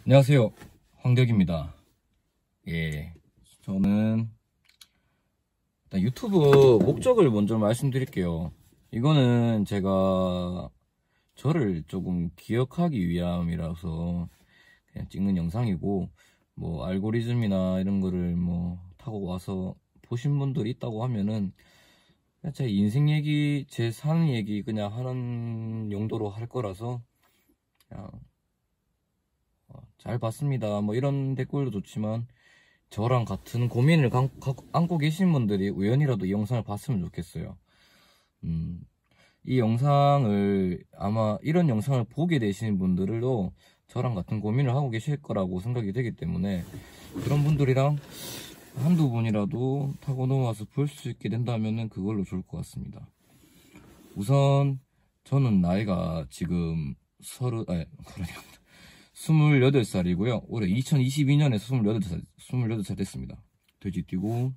안녕하세요, 황덕입니다. 예, 저는 일단 유튜브 목적을 먼저 말씀드릴게요. 이거는 제가 저를 조금 기억하기 위함이라서 그냥 찍는 영상이고, 뭐 알고리즘이나 이런 거를 뭐 타고 와서 보신 분들이 있다고 하면은 그냥 제 인생 얘기, 제 사는 얘기 그냥 하는 용도로 할 거라서 그냥 잘 봤습니다 뭐 이런 댓글도 좋지만, 저랑 같은 고민을 안고 계신 분들이 우연이라도 이 영상을 봤으면 좋겠어요. 이 영상을 아마 이런 영상을 보게 되시는 분들도 저랑 같은 고민을 하고 계실 거라고 생각이 되기 때문에, 그런 분들이랑 한두 분이라도 타고 넘어와서 볼 수 있게 된다면 그걸로 좋을 것 같습니다. 우선 저는 나이가 지금 28살이고요. 올해 2022년에 28살 됐습니다. 돼지띠고,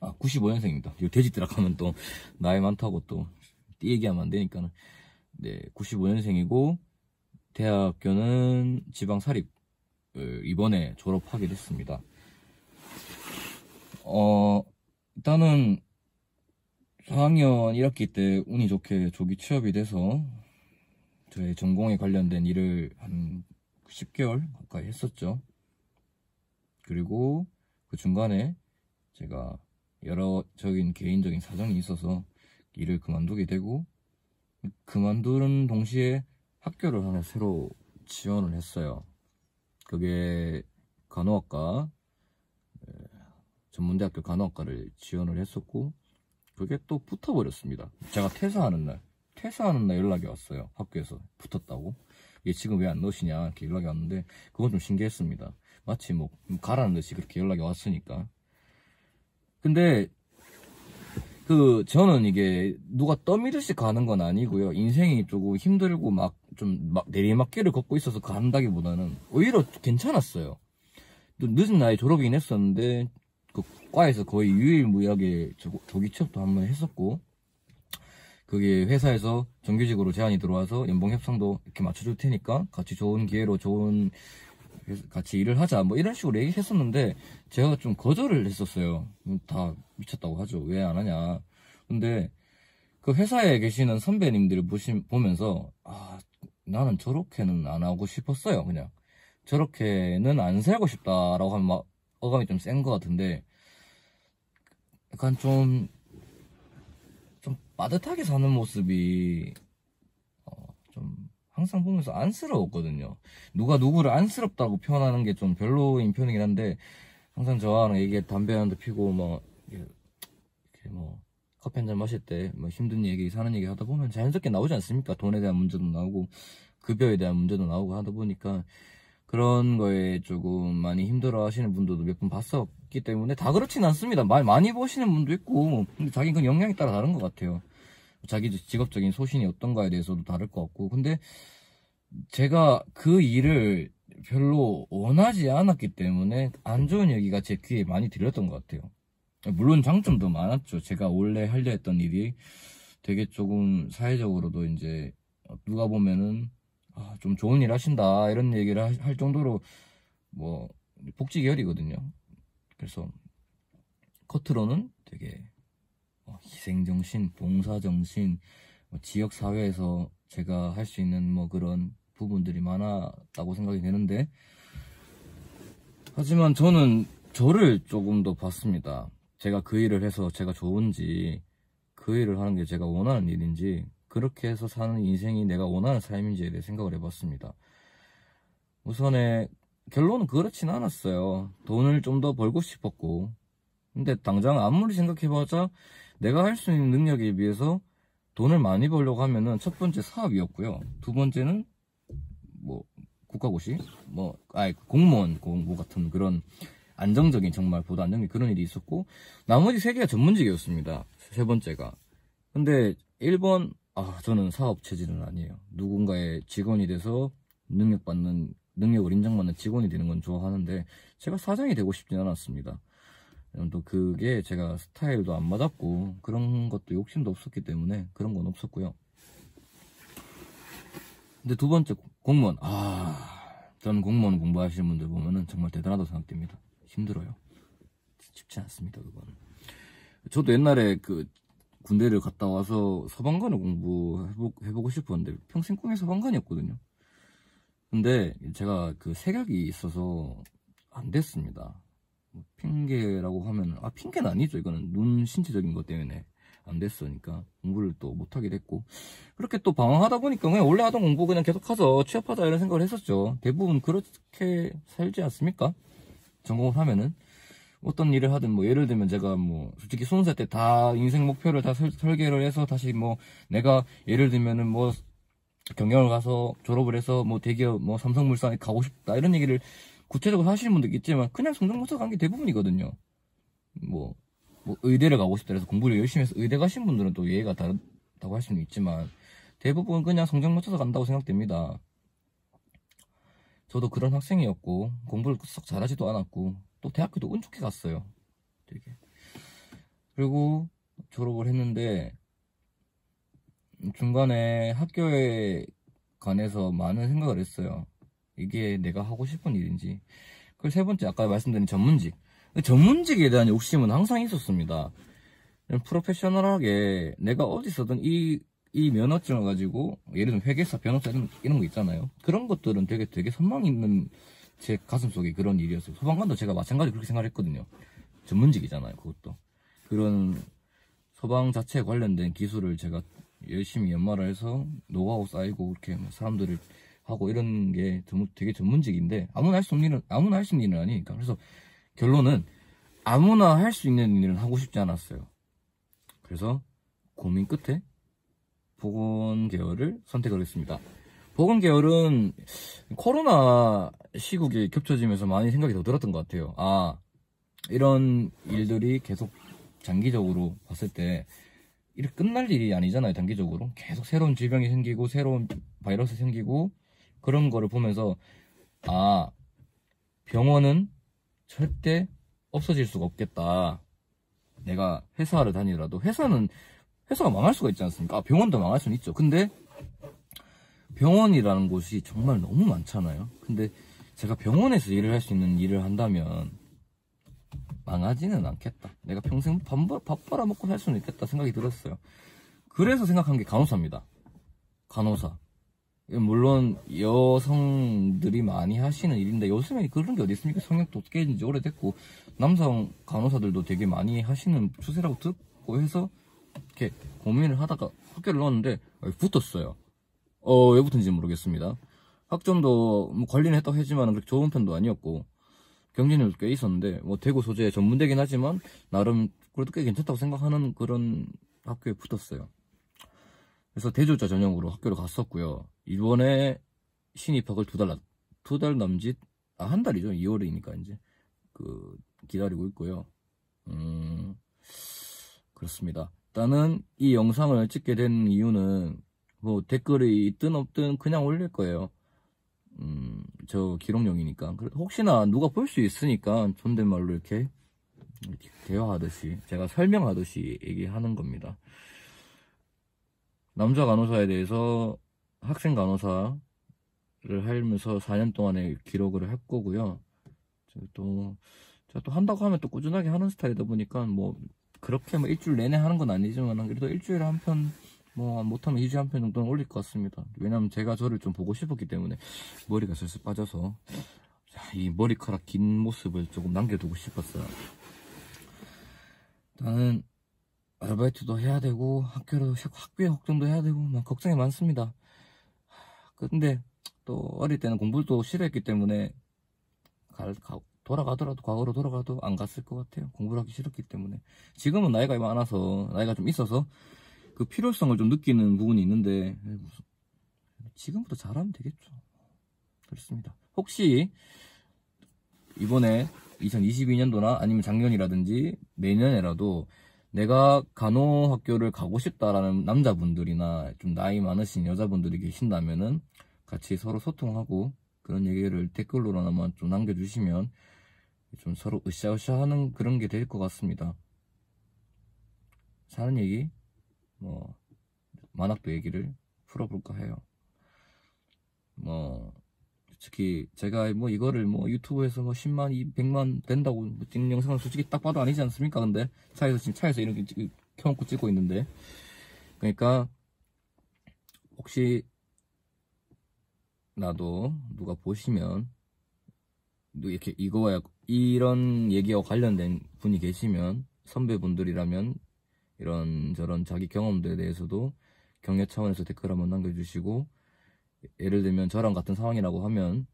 95년생입니다. 이거 돼지띠라 하면 또 나이 많다고 또 띠 얘기하면 안 되니까는. 네, 95년생이고, 대학교는 지방사립을 이번에 졸업하게 됐습니다. 일단은 4학년 1학기 때 운이 좋게 조기 취업이 돼서 저의 전공에 관련된 일을 한 10개월 가까이 했었죠. 그리고 그 중간에 제가 여러적인 개인적인 사정이 있어서 일을 그만두게 되고, 그만두는 동시에 학교를 하나 새로 지원을 했어요. 그게 간호학과, 전문대학교 간호학과를 지원을 했었고, 그게 또 붙어버렸습니다. 제가 퇴사하는 날 연락이 왔어요. 학교에서 붙었다고. 얘 지금 왜 안 넣으시냐 이렇게 연락이 왔는데, 그건 좀 신기했습니다. 마치 뭐 가라는 듯이 그렇게 연락이 왔으니까. 근데 저는 이게 누가 떠밀듯이 가는 건 아니고요. 인생이 조금 힘들고 막 내리막길을 걷고 있어서 간다기보다는 오히려 괜찮았어요. 또 늦은 나이에 졸업이긴 했었는데, 그 과에서 거의 유일무이하게 조기 취업도 한번 했었고, 그게 회사에서 정규직으로 제안이 들어와서 연봉 협상도 이렇게 맞춰줄 테니까 같이 좋은 기회로 같이 일을 하자 뭐 이런 식으로 얘기했었는데, 제가 좀 거절을 했었어요. 다 미쳤다고 하죠. 왜 안 하냐. 근데 그 회사에 계시는 선배님들을 보면서 나는 저렇게는 안 하고 싶었어요. 그냥 저렇게는 안 살고 싶다라고 하면 막 어감이 좀 센 것 같은데, 약간 좀 빠듯하게 사는 모습이 좀 항상 보면서 안쓰러웠거든요. 누가 누구를 안쓰럽다고 표현하는 게 좀 별로인 편이긴 한데, 항상 저랑 얘기 담배 한 대 피고 뭐 이렇게 뭐 커피 한잔 마실 때 뭐 힘든 얘기 사는 얘기 하다 보면 자연스럽게 나오지 않습니까? 돈에 대한 문제도 나오고 급여에 대한 문제도 나오고 하다 보니까, 그런 거에 조금 많이 힘들어 하시는 분들도 몇 분 봤었기 때문에, 다 그렇진 않습니다. 많이 버시는 분도 있고, 근데 자기 그 역량에 따라 다른 것 같아요. 자기 직업적인 소신이 어떤가에 대해서도 다를 것 같고. 근데 제가 그 일을 별로 원하지 않았기 때문에 안 좋은 얘기가 제 귀에 많이 들렸던 것 같아요. 물론 장점도 많았죠. 제가 원래 하려 했던 일이 되게 조금 사회적으로도 이제 누가 보면은 좀 좋은 일 하신다 이런 얘기를 할 정도로 뭐 복지 계열이거든요. 그래서 겉으로는 되게 희생정신, 봉사정신, 지역사회에서 제가 할 수 있는 뭐 그런 부분들이 많았다고 생각이 되는데, 하지만 저는 저를 조금 더 봤습니다. 제가 그 일을 해서 제가 좋은지, 그 일을 하는 게 제가 원하는 일인지, 그렇게 해서 사는 인생이 내가 원하는 삶인지에 대해 생각을 해봤습니다. 우선에 결론은 그렇진 않았어요. 돈을 좀 더 벌고 싶었고, 근데 당장 아무리 생각해봐자 내가 할 수 있는 능력에 비해서 돈을 많이 벌려고 하면은, 첫 번째 사업이었고요. 두 번째는 뭐 국가고시, 공무원 공부 같은 그런 안정적인, 정말 보다 안정적인 그런 일이 있었고, 나머지 세 개가 전문직이었습니다. 세 번째가. 근데 1번, 저는 사업 체질은 아니에요. 누군가의 직원이 돼서 능력을 인정받는 직원이 되는 건 좋아하는데, 제가 사장이 되고 싶진 않았습니다. 또 그게 제가 스타일도 안 맞았고, 그런 것도 욕심도 없었기 때문에 그런 건 없었고요. 근데 두 번째 공무원, 전 공무원 공부하시는 분들 보면은 정말 대단하다고 생각됩니다. 힘들어요. 쉽지 않습니다, 그거는. 저도 옛날에 그 군대를 갔다 와서 서방관을 공부해보고 싶었는데 평생 꿈이 서방관이었거든요. 근데 제가 그 세격이 있어서 안 됐습니다. 핑계라고 하면, 핑계는 아니죠. 이거는 눈 신체적인 것 때문에 안 됐으니까 공부를 또 못하게 됐고, 그렇게 또 방황하다 보니까 그냥 원래 하던 공부 그냥 계속해서 취업하자 이런 생각을 했었죠. 대부분 그렇게 살지 않습니까? 전공을 하면은 어떤 일을 하든, 뭐 예를 들면 제가 뭐 솔직히 20살 때 다 인생 목표를 다 설계를 해서 다시 뭐 내가 예를 들면은 뭐 경영을 가서 졸업을 해서 뭐 대기업 뭐 삼성물산에 가고 싶다 이런 얘기를 구체적으로 하시는 분도 있겠지만 그냥 성적모사 간 게 대부분이거든요. 뭐 의대를 가고 싶다 해서 공부를 열심히 해서 의대 가신 분들은 또 예의가 다르다고 할 수는 있지만 대부분 그냥 성적 맞춰서 간다고 생각됩니다. 저도 그런 학생이었고 공부를 썩 잘하지도 않았고 또 대학교도 운 좋게 갔어요. 되게. 그리고 졸업을 했는데 중간에 학교에 관해서 많은 생각을 했어요. 이게 내가 하고 싶은 일인지. 그리고 세 번째, 아까 말씀드린 전문직. 전문직에 대한 욕심은 항상 있었습니다. 프로페셔널하게 내가 어디서든 이 면허증을 가지고, 예를 들면 회계사, 변호사 이런 거 있잖아요. 그런 것들은 되게 선망 있는 제 가슴 속에 그런 일이었어요. 소방관도 제가 마찬가지로 그렇게 생각했거든요. 전문직이잖아요, 그것도. 그런 소방 자체에 관련된 기술을 제가 열심히 연마를 해서 노하우 쌓이고 이렇게 사람들을 하고 이런 게 되게 전문직인데 아무나 할 수 있는 일은 아니니까. 그래서 결론은 아무나 할 수 있는 일은 하고 싶지 않았어요. 그래서 고민 끝에 보건 계열을 선택을 했습니다. 보건 계열은 코로나 시국에 겹쳐지면서 많이 생각이 더 들었던 것 같아요. 이런 일들이 계속 장기적으로 봤을 때 이렇게 끝날 일이 아니잖아요. 단기적으로 계속 새로운 질병이 생기고 새로운 바이러스 생기고 그런 거를 보면서 병원은 절대 없어질 수가 없겠다. 내가 회사를 다니더라도 회사가 망할 수가 있지 않습니까? 병원도 망할 수는 있죠. 근데 병원이라는 곳이 정말 너무 많잖아요. 근데 제가 병원에서 일을 할 수 있는 일을 한다면 망하지는 않겠다. 내가 평생 밥 벌어먹고 살 수는 있겠다 생각이 들었어요. 그래서 생각한 게 간호사입니다. 간호사. 물론 여성들이 많이 하시는 일인데 요즘에 그런 게 어디 있습니까? 성역도 깨진 지 오래됐고 남성 간호사들도 되게 많이 하시는 추세라고 듣고 해서 이렇게 고민을 하다가 학교를 넣었는데 붙었어요. 왜 붙은지 모르겠습니다. 학점도 뭐 관리는 했다고 하지만 그렇게 좋은 편도 아니었고 경쟁률도 꽤 있었는데 뭐 대구 소재 전문대긴 하지만 나름 그래도 꽤 괜찮다고 생각하는 그런 학교에 붙었어요. 그래서 대졸자 전형으로 학교를 갔었고요. 이번에 신입학을 두 달 남짓, 한 달이죠. 2월이니까 이제 기다리고 있고요. 그렇습니다. 일단은 이 영상을 찍게 된 이유는 뭐 댓글이 있든 없든 그냥 올릴 거예요. 저 기록용이니까. 혹시나 누가 볼 수 있으니까 존댓말로 이렇게 대화하듯이 제가 설명하듯이 얘기하는 겁니다. 남자 간호사에 대해서 학생 간호사를 하면서 4년 동안의 기록을 할 거고요. 제가 또 한다고 하면 또 꾸준하게 하는 스타일이다 보니까 뭐 그렇게 뭐 일주일 내내 하는 건 아니지만 그래도 일주일에 한 편, 뭐 못하면 2주에 한 편 정도는 올릴 것 같습니다. 왜냐면 제가 저를 좀 보고 싶었기 때문에 머리가 슬슬 빠져서 이 머리카락 긴 모습을 조금 남겨두고 싶었어요. 일단은 아르바이트도 해야 되고 학교에 걱정도 해야 되고 막 걱정이 많습니다. 근데 또 어릴 때는 공부도 싫어했기 때문에 과거로 돌아가도 안 갔을 것 같아요. 공부를 하기 싫었기 때문에. 지금은 나이가 좀 있어서 그 필요성을 좀 느끼는 부분이 있는데 지금부터 잘하면 되겠죠. 그렇습니다. 혹시 이번에 2022년도나 아니면 작년이라든지 내년에라도 내가 간호학교를 가고 싶다라는 남자분들이나 좀 나이 많으신 여자분들이 계신다면은 같이 서로 소통하고 그런 얘기를 댓글로나마 좀 남겨주시면 좀 서로 으쌰으쌰 하는 그런 게 될 것 같습니다. 사는 얘기, 뭐 만학도 얘기를 풀어볼까 해요. 뭐 솔직히 제가 뭐 이거를 뭐 유튜브에서 뭐 10만, 100만 된다고 뭐 찍는 영상은 솔직히 딱 봐도 아니지 않습니까? 근데 지금 차에서 이렇게 켜놓고 찍고 있는데, 그러니까 혹시 나도 누가 보시면 이렇게 이거와 이런 얘기와 관련된 분이 계시면, 선배분들이라면 이런 저런 자기 경험들에 대해서도 격려 차원에서 댓글 한번 남겨주시고, 예를 들면 저랑 같은 상황이라고 하면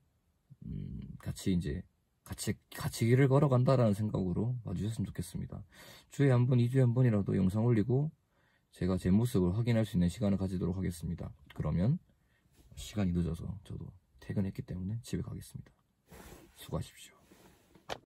같이 이제 같이 길을 걸어간다라는 생각으로 봐주셨으면 좋겠습니다. 주에 한 번, 2주에 한 번이라도 영상 올리고 제가 제 모습을 확인할 수 있는 시간을 가지도록 하겠습니다. 그러면 시간이 늦어서 저도 퇴근했기 때문에 집에 가겠습니다. 수고하십시오.